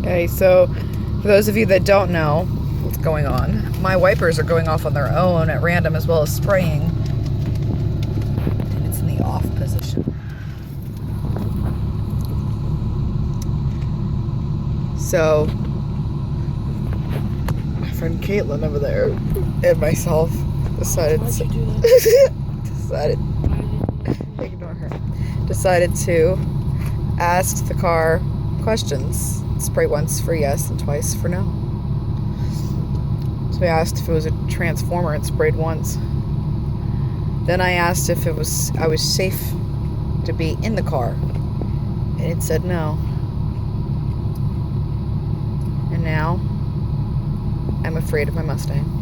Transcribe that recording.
Okay, so for those of you that don't know what's going on, my wipers are going off on their own at random as well as spraying. And it's in the off position. So, my friend Caitlin over there and myself decided Why'd you do that? ignore her. Decided to ask the car questions. Spray once for yes and twice for no. So we asked if it was a transformer and sprayed once. Then I asked if I was safe to be in the car, and it said no. And now I'm afraid of my Mustang.